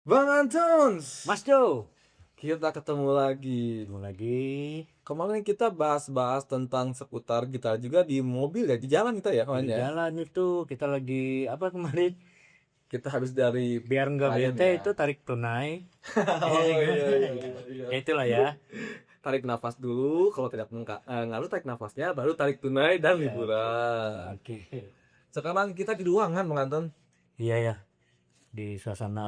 Bang Antons, Mas Jo, kita ketemu lagi. ketemu lagi Kemarin kita bahas-bahas tentang seputar gitar juga di mobil ya, di jalan kita ya di kemarin ya. jalan itu kita lagi apa kemarin? Kita habis dari Biar nggak klien bete ya. itu tarik tunai. Oh iya Gimana? iya iya iya. Ya itulah ya. Tarik nafas dulu, kalau tidak ngaruh tarik nafasnya, baru tarik tunai dan Ya oke. liburan. Oke. Sekarang kita di ruangan Bang Anton. Iya ya, di suasana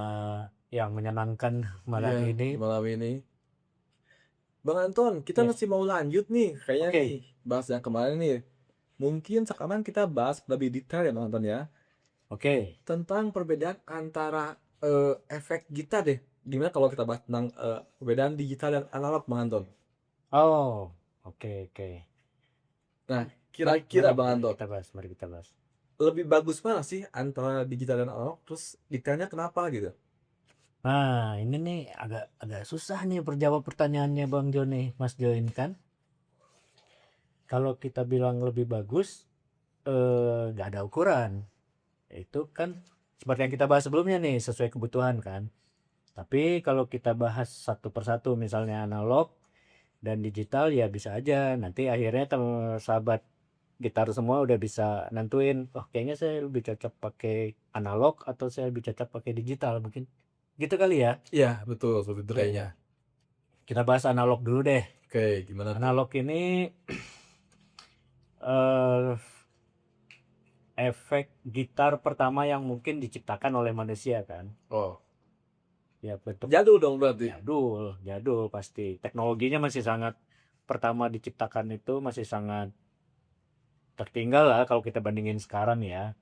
yang menyenangkan malam Iya, ini. di malam ini. Bang Anton, kita Ya. masih mau lanjut nih, kayaknya nih, Oke. bahas yang kemarin nih. Mungkin sekarang kita bahas lebih detail ya Bang Anton ya. Oke. Tentang perbedaan antara efek gitar deh. Gimana kalau kita bahas tentang perbedaan digital dan analog, Bang Anton? Oh, oke oke. Nah, Mari kira-kira Bang mari Anton, kita bahas, mari kita bahas. lebih bagus mana sih antara digital dan analog? Terus detailnya kenapa gitu? Nah, ini nih agak agak susah nih perjawab pertanyaannya Bang Jo nih, Mas Jo ini kan. Kalau kita bilang lebih bagus, nggak ada ukuran. Itu kan seperti yang kita bahas sebelumnya nih, sesuai kebutuhan kan. Tapi kalau kita bahas satu persatu, misalnya analog dan digital, ya bisa aja. Nanti akhirnya sahabat gitar semua udah bisa nentuin, oh kayaknya saya lebih cocok pakai analog atau saya lebih cocok pakai digital mungkin. Gitu kali ya. Iya, betul, seperti itu Ya, kayaknya. ya. Kita bahas analog dulu deh. Oke, gimana tuh? Analog ini eh, efek gitar pertama yang mungkin diciptakan oleh manusia kan. Oh, Ya bentuk jadul dong berarti. jadul, jadul pasti. Teknologinya masih sangat pertama diciptakan itu masih sangat tertinggal lah kalau kita bandingin sekarang ya.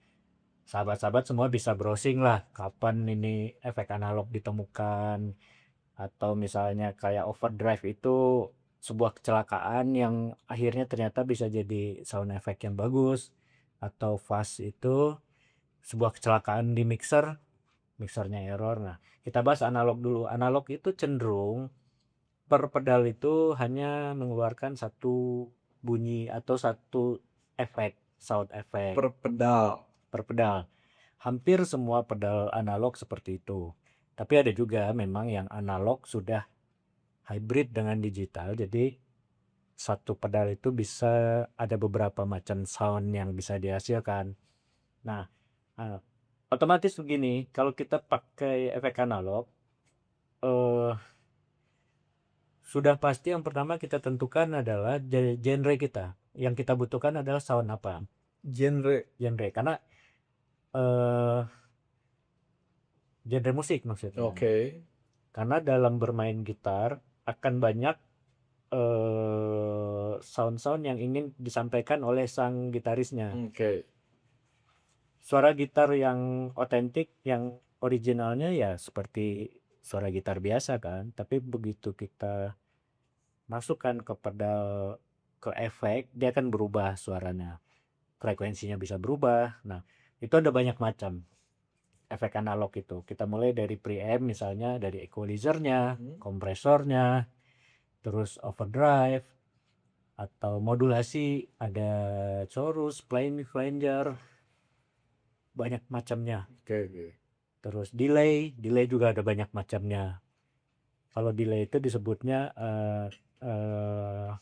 Sahabat-sahabat semua bisa browsing lah kapan ini efek analog ditemukan atau misalnya kayak overdrive itu sebuah kecelakaan yang akhirnya ternyata bisa jadi sound effect yang bagus atau fuzz itu sebuah kecelakaan di mixer, mixernya error. Nah, kita bahas analog dulu. Analog itu cenderung per pedal itu hanya mengeluarkan satu bunyi atau satu efek, sound effect Per pedal. per pedal. Hampir semua pedal analog seperti itu. Tapi ada juga memang yang analog sudah hybrid dengan digital, jadi satu pedal itu bisa ada beberapa macam sound yang bisa dihasilkan. Nah, eh, otomatis begini, kalau kita pakai efek analog, eh, sudah pasti yang pertama kita tentukan adalah genre kita. Yang kita butuhkan adalah sound apa? Genre. Genre, karena eh, genre musik maksudnya. Oke. Karena dalam bermain gitar akan banyak sound-sound yang ingin disampaikan oleh sang gitarisnya. Oke. Suara gitar yang otentik, yang originalnya ya seperti suara gitar biasa kan. Tapi begitu kita masukkan ke pedal, ke efek, dia akan berubah suaranya. Frekuensinya bisa berubah. Nah, itu ada banyak macam efek analog itu. Kita mulai dari preamp misalnya, dari equalizernya, Hmm. kompresornya, terus overdrive, atau modulasi, ada chorus, flanger, banyak macamnya. Oke, oke. Terus delay juga ada banyak macamnya. Kalau delay itu disebutnya uh,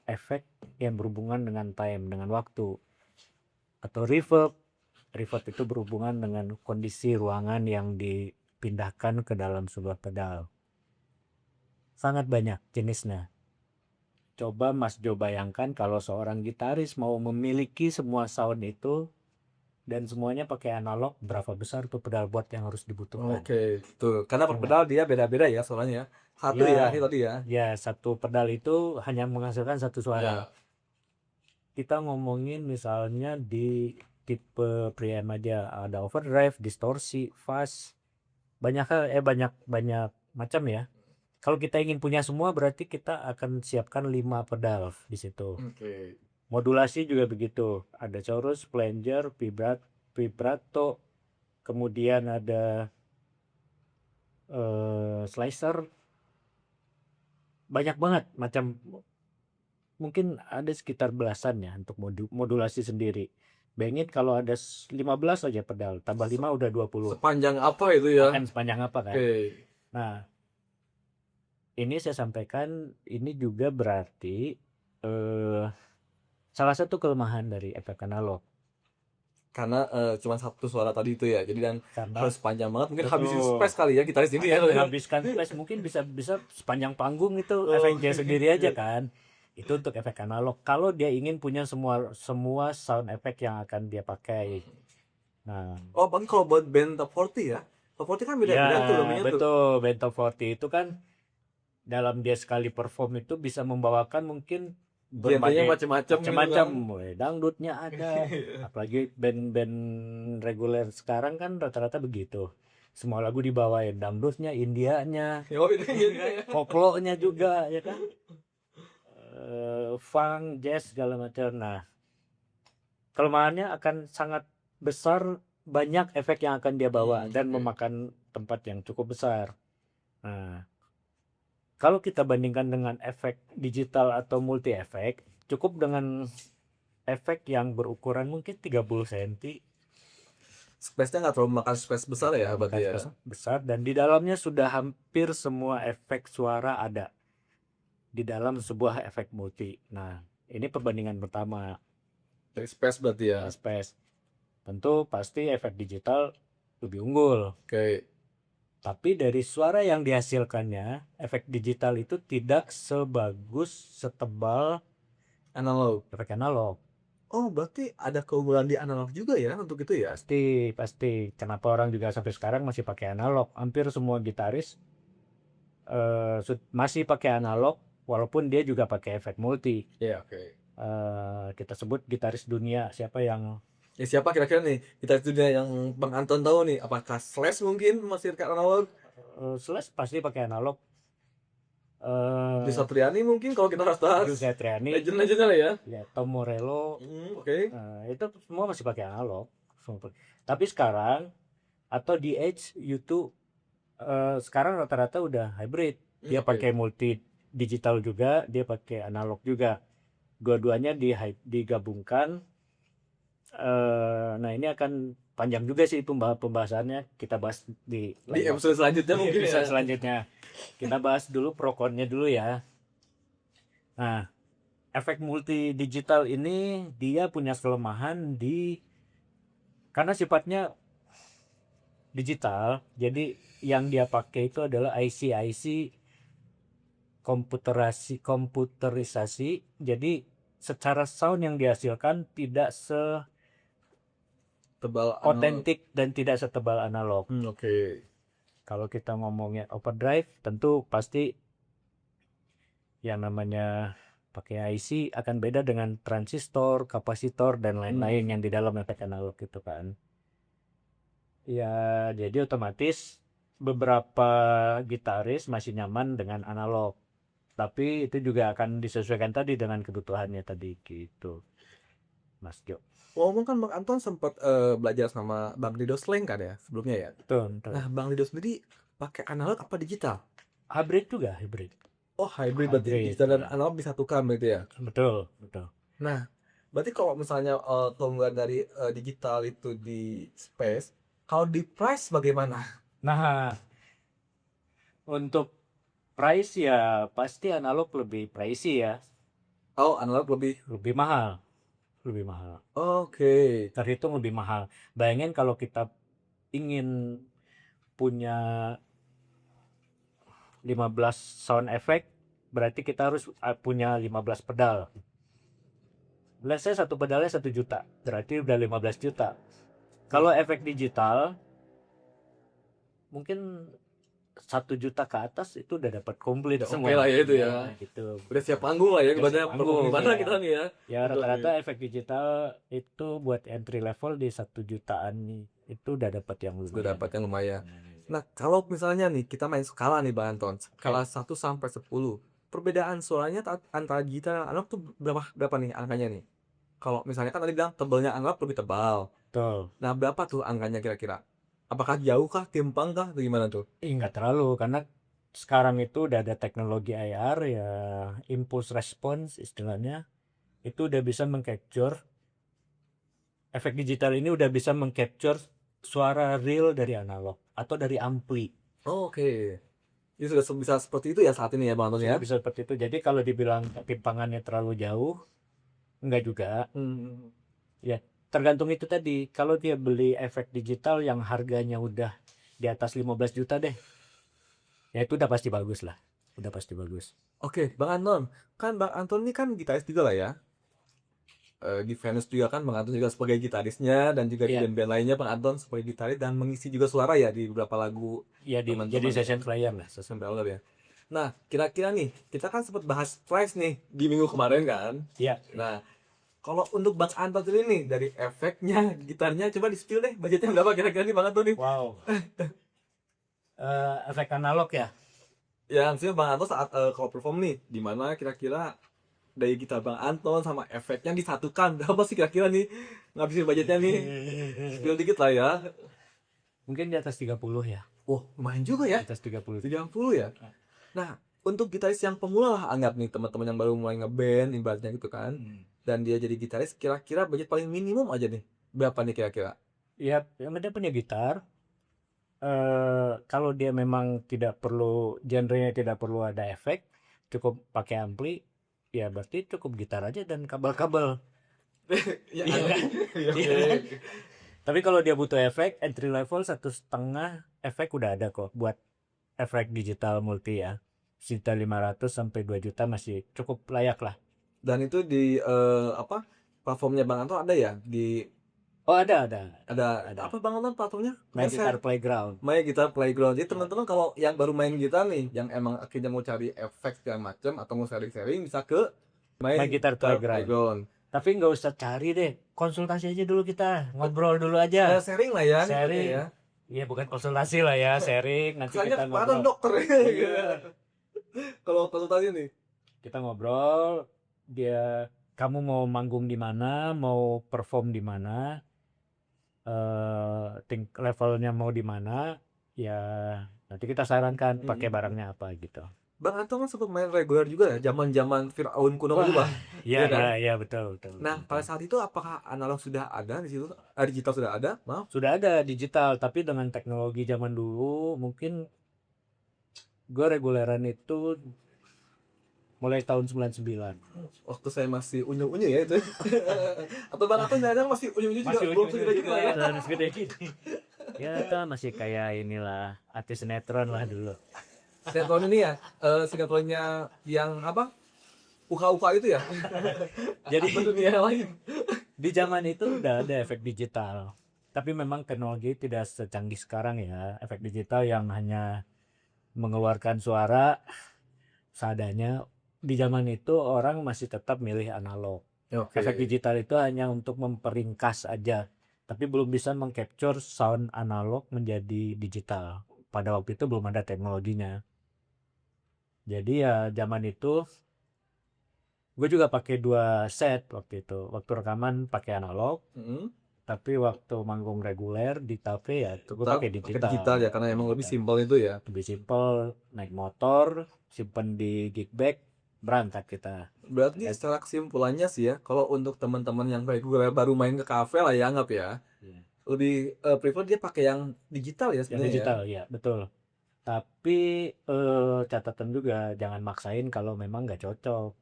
efek yang berhubungan dengan time, dengan waktu. Atau reverb itu berhubungan dengan kondisi ruangan yang dipindahkan ke dalam sebuah pedal. Sangat banyak jenisnya. Coba Mas Jo bayangkan kalau seorang gitaris mau memiliki semua sound itu dan semuanya pakai analog, berapa besar tuh pedal board yang harus dibutuhkan. Oke, tuh. Karena per Ya enggak? pedal dia beda-beda ya soalnya. Satu ya, Ya, itu tadi ya. ya satu pedal itu hanya menghasilkan satu suara. Ya. Kita ngomongin misalnya di tipe preamp aja ada overdrive, distorsi, fuzz, banyak banyak banyak macam ya. Kalau kita ingin punya semua berarti kita akan siapkan 5 pedal di situ. Oke. Modulasi juga begitu. Ada chorus, flanger, vibrato, kemudian ada slicer, banyak banget macam, mungkin ada sekitar belasan ya untuk modulasi sendiri. Bayangin kalau ada 15 aja pedal, tambah 5 udah 20. Sepanjang apa itu ya? Akan sepanjang apa kan? Oke. Nah, ini saya sampaikan ini juga berarti salah satu kelemahan dari efek analog. Karena cuma satu suara tadi itu ya. Jadi dan Karena harus panjang banget. Mungkin habisin betul space kali ya gitaris ini ya. akan menghabiskan space, mungkin bisa sepanjang panggung itu efeknya sendiri aja kan. Itu untuk efek analog. Kalau dia ingin punya semua sound effect yang akan dia pakai. Nah, Oh, bang kalau buat band top 40 ya. Top 40 kan ya beda-beda tuh namanya tuh. betul, Band of 40 itu kan dalam dia sekali perform itu bisa membawakan mungkin Genrenya berbagai macam-macam gitu macam-macam. kan. Weh, dangdutnya ada, apalagi band-band reguler sekarang kan rata-rata begitu, semua lagu dibawain, dangdutnya, Indianya, Ya, oh, itu gitu ya. koplonya juga ya kan. Funk, jazz segala macam. Nah, kelemahannya akan sangat besar, banyak efek yang akan dia bawa dan Oke. memakan tempat yang cukup besar. Nah, kalau kita bandingkan dengan efek digital atau multi efek, cukup dengan efek yang berukuran mungkin 30 cm, Space-nya nggak terlalu makan space besar ya berarti ya. besar, dan di dalamnya sudah hampir semua efek suara ada di dalam sebuah efek multi. Nah, ini perbandingan pertama. Dari space berarti ya. Space. Tentu pasti efek digital lebih unggul. Oke. Tapi dari suara yang dihasilkannya, efek digital itu tidak sebagus, setebal Analog. efek analog. Oh, berarti ada keunggulan di analog juga ya untuk itu ya? Pasti. Kenapa orang juga sampai sekarang masih pakai analog? Hampir semua gitaris masih pakai analog, walaupun dia juga pakai efek multi. Iya, oke. Kita sebut gitaris dunia, siapa yang Ya siapa kira-kira nih kita dunia yang Bang Anton tahu nih? Apakah Slash mungkin masih pakai analog? Slash pasti pakai analog. Di Satriani mungkin kalau kita rasa Juga Triani, legend-legendnya lah ya. ya Tom Morello, Oke. itu semua masih pakai analog. Tapi sekarang atau di Edge YouTube sekarang rata-rata udah hybrid. Dia Oke. pakai multi digital juga, dia pakai analog juga. Dua-duanya digabungkan. Nah, ini akan panjang juga sih pembahasannya. Kita bahas di Di lain episode selanjutnya mungkin bisa ya. selanjutnya. Kita bahas dulu pro konnya dulu ya. Nah, efek multi digital ini dia punya kelemahan karena sifatnya digital, jadi yang dia pakai itu adalah IC komputerisasi, jadi secara sound yang dihasilkan tidak Tebal analog. otentik dan tidak setebal analog. Oke. Kalau kita ngomongnya overdrive, tentu pasti yang namanya pakai IC akan beda dengan transistor, kapasitor, dan lain-lain yang di dalam efek analog itu kan. Ya, jadi otomatis beberapa gitaris masih nyaman dengan analog. Tapi itu juga akan disesuaikan tadi dengan kebutuhannya tadi gitu, Mas Jo. Ngomong kan Bang Anton sempat belajar sama Bang Dido Slang kan ya sebelumnya ya. Betul. Nah, Bang Dido sendiri pakai analog apa digital? Hybrid juga, hybrid. Oh, hybrid berarti Hybrid, digital dan ya. analog disatukan berarti ya. Betul. Nah, berarti kalau misalnya keunggulan dari digital itu di space, kalau di price bagaimana? Nah, untuk price ya pasti analog lebih pricey ya, Oh, analog lebih. lebih mahal. Oke. Terhitung lebih mahal. Bayangin kalau kita ingin punya 15 sound effect, berarti kita harus punya 15 pedal. Let's say satu pedalnya 1 juta, berarti udah 15 juta. Kalau efek digital, mungkin 1 juta ke atas itu udah dapat komplit Udah semua. oke lah ya itu ya. Gitu. Udah siap panggung lah ya Udah kepada siap panggung, gimana ya. kita nih ya. Ya rata-rata efek digital itu buat entry level di 1 jutaan nih, itu udah dapat yang lumayan. Udah dapat yang lumayan. Nah, kalau misalnya nih kita main skala nih Bang Anton, skala 1 sampai 10. Perbedaan suaranya antara gitar dan analog tuh berapa nih angkanya nih? Kalau misalnya kan tadi bilang tebelnya analog lebih tebal. Betul. Nah, berapa tuh angkanya kira-kira? Apakah jauh kah, timpang kah, atau gimana tuh? Nggak terlalu, karena sekarang itu udah ada teknologi IR ya, impulse response istilahnya, itu udah bisa mengcapture efek digital ini udah bisa mengcapture suara real dari analog atau dari ampli. Oh, oke. Ini sudah bisa seperti itu ya saat ini ya Bang Anton ya? Sudah bisa seperti itu. Jadi kalau dibilang ketimpangannya terlalu jauh, enggak juga. Hmm. Ya, tergantung itu tadi. Kalau dia beli efek digital yang harganya udah di atas 15 juta deh, ya itu udah pasti bagus lah. Udah pasti bagus. Oke, Bang Anton. Kan Bang Anton ini kan gitaris juga lah ya. Di Venus juga kan Bang Anton juga sebagai gitarisnya dan juga di Iya, band-band lainnya Bang Anton sebagai gitaris dan mengisi juga suara ya di beberapa lagu ya jadi teman-teman ya. session player lah. Session Ballad ya. Nah, kira-kira nih, kita kan sempat bahas price nih di minggu kemarin kan. Iya. Nah, kalau untuk Bang Anton sendiri nih dari efeknya, gitarnya coba di-spill deh budgetnya berapa kira-kira nih Bang Anton nih? Wow. Efek analog ya. Ya, maksudnya Bang Anton saat kalau perform nih, di mana kira-kira dari gitar Bang Anton sama efeknya disatukan berapa sih kira-kira nih ngabisin budgetnya nih? Spill dikit lah ya. Mungkin di atas 30 ya. Wah, lumayan juga Di ya. atas 30. 30 ya. Nah, untuk gitaris yang pemula lah anggap nih teman-teman yang baru mulai ngeband ibaratnya gitu kan. Dan dia jadi gitaris kira-kira budget paling minimum aja nih. Berapa nih kira-kira? Ya, yang ada punya gitar. Kalau dia memang tidak perlu, genrenya tidak perlu ada efek, cukup pakai ampli, ya berarti cukup gitar aja dan kabel-kabel. Ya, Iya kan? iya, Iya oke. kan? Tapi kalau dia butuh efek, entry level 1,5 efek udah ada kok buat efek digital multi ya. Sekitar 500 sampai 2 juta masih cukup layak lah. Dan itu di apa? Platformnya Bang Anton ada ya? Oh ada. Ada apa Bang Anton platformnya? My Saya Guitar Playground. main gitar playground. Jadi teman-teman kalau yang baru main gitar nih, yang emang akhirnya mau cari efek segala macam atau mau sharing-sharing bisa ke main My Guitar Playground. Tapi nggak usah cari deh, konsultasi aja dulu kita, ngobrol dulu aja. Sharing lah ya. Sharing. Ya. Iya bukan konsultasi lah ya, sharing. Nanti Soalnya kita kemarin ngobrol. dokter Iya. kalau konsultasi nih. Kita ngobrol, kamu mau manggung di mana, mau perform di mana, levelnya mau di mana, ya nanti kita sarankan pakai barangnya apa gitu. Bang Anton kan sempat main reguler juga ya, zaman-zaman Fir'aun kuno dulu Bang. Iya, Iya kan? iya betul. Nah, pada saat itu apakah analog sudah ada di situ? Digital sudah ada? Maaf. Sudah ada digital, tapi dengan teknologi zaman dulu mungkin gue reguleran itu mulai tahun 99. Waktu saya masih unyu-unyu ya itu. Atau Bang Anton jangan masih unyu-unyu juga, belum segede gitu lah ya. Segede gini. Ya itu masih kayak inilah artis sinetron lah dulu. Sinetron ini ya, sinetronnya yang apa? Uka-uka itu ya? Jadi Atau dunia lain? di zaman itu udah ada efek digital. Tapi memang teknologi tidak secanggih sekarang ya. Efek digital yang hanya mengeluarkan suara seadanya. Di zaman itu orang masih tetap milih analog. Oke. Efek digital itu hanya untuk memperingkas aja. Tapi belum bisa mengcapture sound analog menjadi digital. Pada waktu itu belum ada teknologinya. Jadi ya zaman itu gue juga pakai 2 set waktu itu. Waktu rekaman pakai analog, tapi waktu manggung reguler di tape ya gue pakai digital. Ya karena emang lebih simpel itu ya. Lebih simpel, naik motor, simpen di gig bag, berangkat kita. Berarti secara kesimpulannya sih ya, kalau untuk teman-teman yang reguler baru main ke kafe lah ya anggap ya, lebih prefer dia pakai yang digital ya Yang sebenarnya. digital ya betul. Tapi catatan juga jangan maksain kalau memang nggak cocok.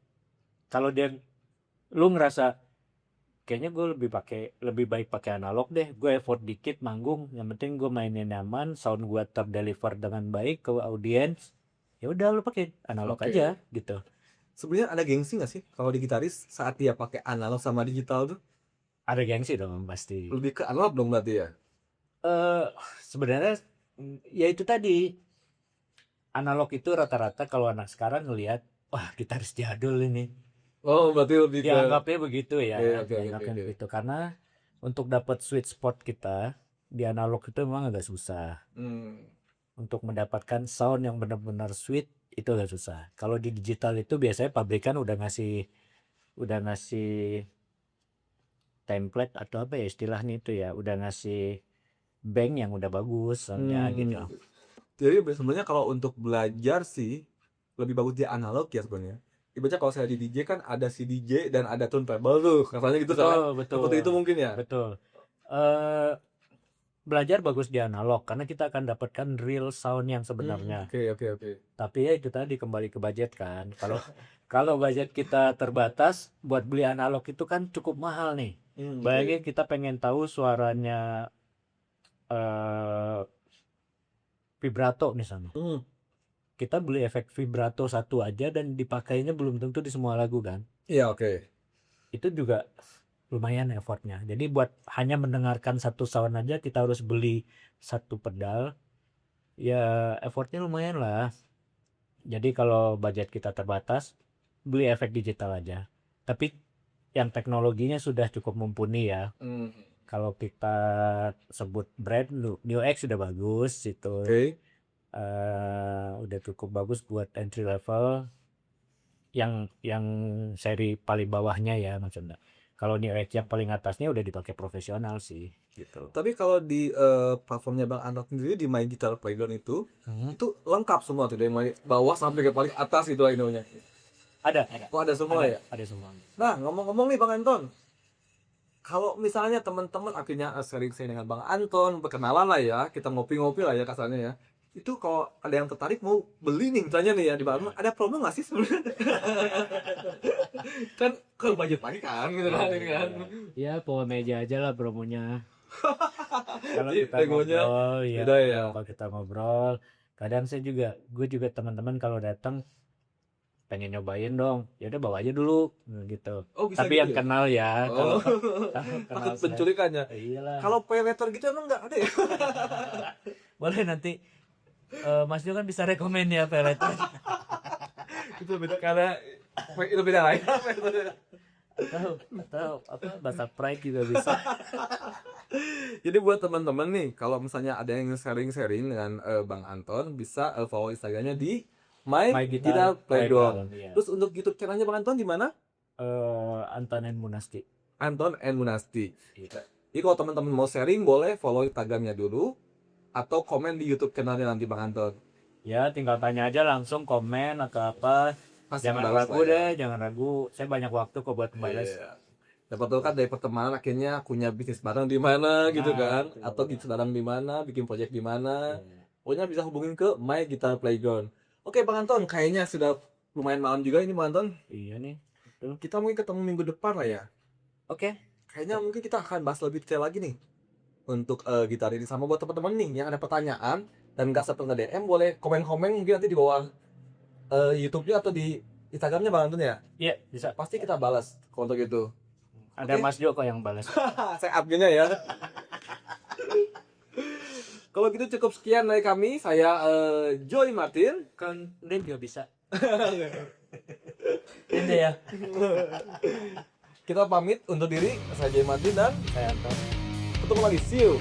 Kalau lu ngerasa kayaknya gue lebih baik pakai analog deh, gue effort dikit manggung, yang penting gue mainin nyaman, sound gue terdeliver dengan baik ke audiens, ya udah lu pakai analog aja gitu. Sebenarnya ada gengsi nggak sih kalau di gitaris saat dia pakai analog sama digital tuh? Ada gengsi dong pasti. Lebih ke analog dong berarti ya? Sebenarnya ya itu tadi, analog itu rata-rata kalau anak sekarang ngelihat wah gitaris jadul ini. Oh berarti lebih ke Dianggapnya begitu ya. Oke. Begitu karena untuk dapat sweet spot kita di analog itu memang agak susah. Untuk mendapatkan sound yang benar-benar sweet itu agak susah. Kalau di digital itu biasanya pabrikan udah ngasih template atau apa ya istilahnya itu ya, udah ngasih bank yang udah bagus soundnya gitu. Jadi sebenarnya kalau untuk belajar sih lebih bagus di analog ya sebenarnya. ibaratnya kalau saya di DJ kan ada si DJ dan ada turntable tuh, katanya gitu kan? Betul, Seperti itu mungkin ya? betul. Eh, belajar bagus di analog karena kita akan dapatkan real sound yang sebenarnya. Oke. Tapi ya itu tadi kembali ke budget kan. Kalau kalau budget kita terbatas, buat beli analog itu kan cukup mahal nih. Oke. Bayangin kita pengen tahu suaranya eh vibrato misalnya. Kita beli efek vibrato satu aja dan dipakainya belum tentu di semua lagu kan. Iya, oke. Itu juga lumayan effortnya. Jadi buat hanya mendengarkan satu sound aja kita harus beli satu pedal. Ya effortnya lumayan lah. Jadi kalau budget kita terbatas, beli efek digital aja. Tapi yang teknologinya sudah cukup mumpuni ya. Kalau kita sebut brand New X sudah bagus itu. Oke. Udah cukup bagus buat entry level. Yang seri paling bawahnya ya maksudnya. Kalau New X yang paling atasnya udah dipakai profesional sih gitu. Tapi kalau di platformnya Bang Anton sendiri di My Guitar Playground itu lengkap semua tuh dari mulai bawah sampai ke paling atas itu inonya. Ada. Oh, ada semua ya? Ada semua. Nah, ngomong-ngomong nih Bang Anton. Kalau misalnya teman-teman akhirnya sering-sering dengan Bang Anton, berkenalan lah ya, kita ngopi-ngopi lah ya kasarnya ya. Itu kalau ada yang tertarik mau beli nih misalnya nih ya di Bang, ada promo nggak sih sebenarnya? Kan kalau budget lagi kan gitu kan ini kan. Ya bawa meja aja lah promonya. Kalau Jadi, kita begonya ngobrol ya, beda ya. kalau kita ngobrol, kadang gue juga teman-teman kalau datang pengen nyobain dong, ya udah bawa aja dulu gitu. Oh, bisa Tapi gitu yang ya? kenal ya, Oh, kalau kenal takut saya, penculikannya. iyalah. Kalau pay letter gitu emang nggak ada ya? Boleh nanti Mas Jo kan bisa rekomen ya pelet. Itu beda karena itu beda lain. atau apa bahasa pride juga bisa. Jadi buat teman-teman nih, kalau misalnya ada yang sharing-sharing dengan Bang Anton, bisa follow Instagramnya di My Guitar Playground. Iya. Terus untuk YouTube channelnya Bang Anton di mana? Anton and Munasti. Anton and Munasti. Iya. Jadi kalau teman-teman mau sharing boleh follow Instagramnya dulu atau komen di YouTube channelnya nanti Bang Anton. Ya tinggal tanya aja langsung komen atau apa. Pasti Jangan balas ragu lah ya. deh, jangan ragu. Saya banyak waktu kok buat balas. Iya. Dapat tahu kan dari pertemanan akhirnya punya bisnis bareng di mana gitu Nah, kan, betul. atau bisnis bareng di mana, bikin project di mana. Iya. Pokoknya bisa hubungin ke My Guitar Playground. Oke Bang Anton, kayaknya sudah lumayan malam juga ini Bang Anton. Iya nih. Betul. Kita mungkin ketemu minggu depan lah ya. Oke. Kayaknya mungkin kita akan bahas lebih detail lagi nih untuk gitar ini. Sama buat teman-teman nih yang ada pertanyaan dan nggak sempat nge-DM, boleh komen-komen mungkin nanti di bawah YouTube-nya atau di Instagram-nya Bang Anton ya. Iya, bisa. Pasti kita balas kalau untuk itu. Ada Oke. Mas Jo kok yang balas. Saya adminnya ya. Kalau gitu cukup sekian dari kami. Saya Joy Martin. Kan Rin juga bisa. Ini ya. Kita pamit untuk diri. Saya Joy Martin dan Saya Anton. ketemu lagi. See you.